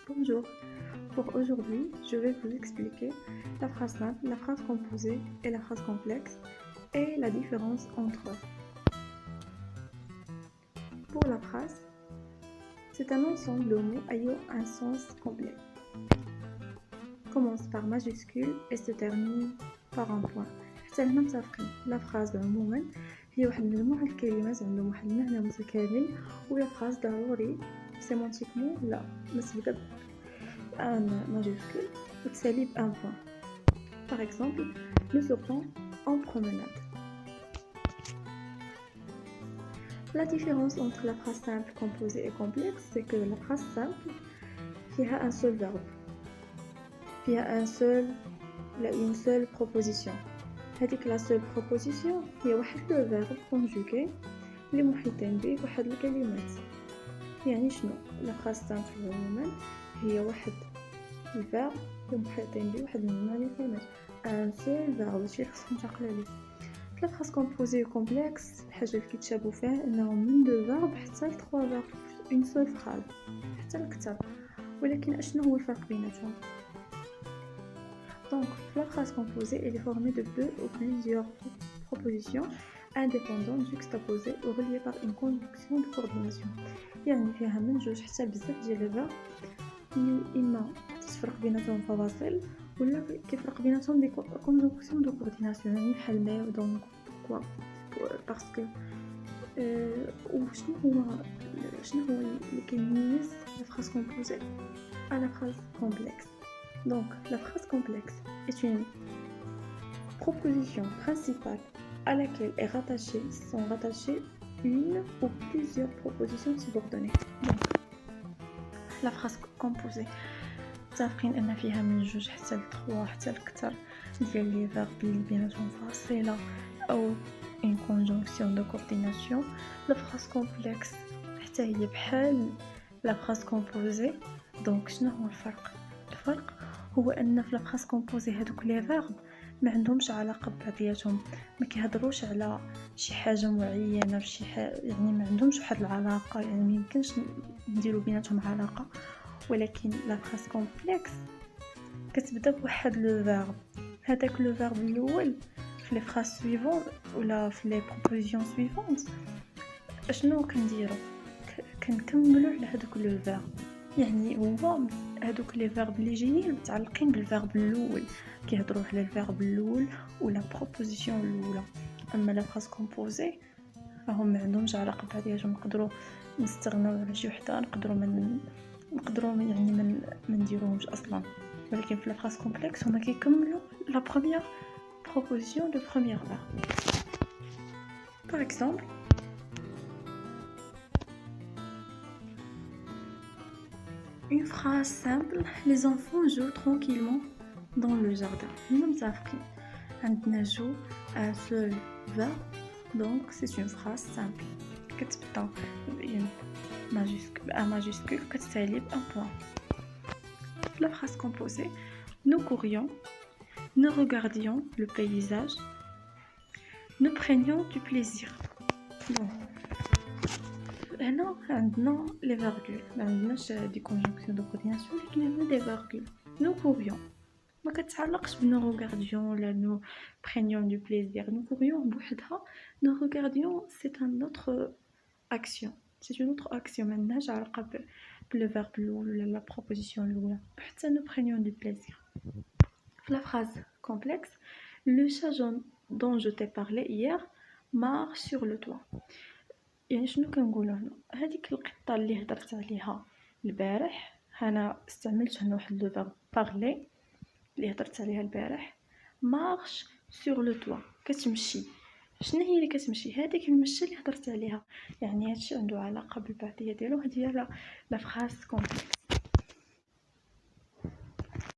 Bonjour, pour aujourd'hui, je vais vous expliquer la phrase simple, la phrase composée et la phrase complexe et la différence entre eux. Pour la phrase, c'est un ensemble de mots ayant un sens complet. Commence par majuscule et se termine par un point. حتى هنا متفقين. La phrase عموما هي واحد مجموعة الكلمات عندهم واحد المعنى متكامل ولا phrase ضروري سيمانتيكمون لا تبدا un majuscule ou تسالي un point. Par exemple, nous sortons en promenade. La différence entre la phrase simple, composée et complexe, c'est que la phrase simple, il y a un seul verbe. Il y a une seule proposition. هذيك la seule proposition هي واحد le verbe conjugué اللي محيطين به واحد الكلمات. يعني شنو؟ la phrase simple عموما هي واحد الفعل اللي محيطين به واحد المجموعة ديال الكلمات. un seul verbe شي خصنا نعقل عليه. la phrase composée ou complexe الحاجة اللي كيتشابهوا فيها انهم من دو verbe حتى ل 3 verbe une seule phrase حتى لكثر. ولكن اشنو هو الفرق بيناتهم؟ Donc, la phrase composée elle est formée de deux ou plusieurs propositions indépendantes juxtaposées ou reliées par une conjonction de coordination. يعني فيها من جوج حتى بزاف ديال الفعل اللي إما تفرق بيناتهم فواصل ولا كيفرق بيناتهم دي conjonction de coordination. يعني بحال ما دونك pourquoi parce que شنو هو اللي كيميز la phrase composée à la phrase complexe. Donc, la phrase complexe est une proposition principale à laquelle sont rattachées une ou plusieurs propositions subordonnées. Donc, la phrase composée متفقين ان فيها من جوج حتى ل3 حتى لكثر ديال لي فيرب اللي بيناتهم فاصله او une conjonction de coordination. La phrase complexe حتى هي بحال la phrase composée. Donc شنو هو الفرق هو ان في la phrase composée هذوك لي فيرب ما عندهمش علاقه ببعضياتهم، ما كيهضروش على شي حاجه معينه في شي يعني ما عندهمش واحد العلاقه، يعني ما يمكنش نديروا بيناتهم علاقه. ولكن لا phrase complexe كتبدا بواحد لو فيرب، هذاك لو فيرب الاول في لي فراز سويفون ولا في لي بروبوزيسيون سويفونت اشنو كنديروا كنكملوا على هذاك لو فيرب. يعني هو هذوك لي فيرب اللي جايين متعلقين بالفيرب الاول، كيهضروا على الفيرب الاول ولا بروبوزيسيون الاولى. اما لا phrase composée فهم ما عندهمش علاقه بعضياتهم، نقدروا نستغناو على شي وحده، نقدروا يعني ما نديروهمش اصلا. ولكن في لا phrase complexe هما كيكملوا لا بروميير proposition de premier verbe. Par exemple, une phrase simple, les enfants jouent tranquillement dans le jardin. Nous متفقين عندنا جو un seul verbe, donc c'est une phrase simple كتبدا un majuscule كتسالي un point. La phrase composée, nous courions, nous regardions le paysage, nous prenions du plaisir. Bon. هنا عندنا les virgules، ما عندناش دي conjonction de coordination، لكن عندنا des virgules. nous courions ما كتعلقش ب nous regardions ولا nous prenions du plaisir. nous courions بوحدها، nous regardions c'est une autre action ما عندناش علاقه le verbe الاول ولا la proposition الاولى. حتى nous prenions du plaisir. La phrase complexe, le chat jaune dont je t'ai parlé hier marche sur le toit. يعني شنو كنقولوا هنا؟ هذيك القطه اللي هضرت عليها البارح، انا استعملت هنا واحد لو فيرب بارلي اللي هضرت عليها البارح. مارش سور لو توا كتمشي. شنو هي اللي كتمشي؟ هذيك المشي اللي هضرت عليها. يعني هادشي عنده علاقه بالبعضيه ديالو. هذه هي لا فراس كومبلكس.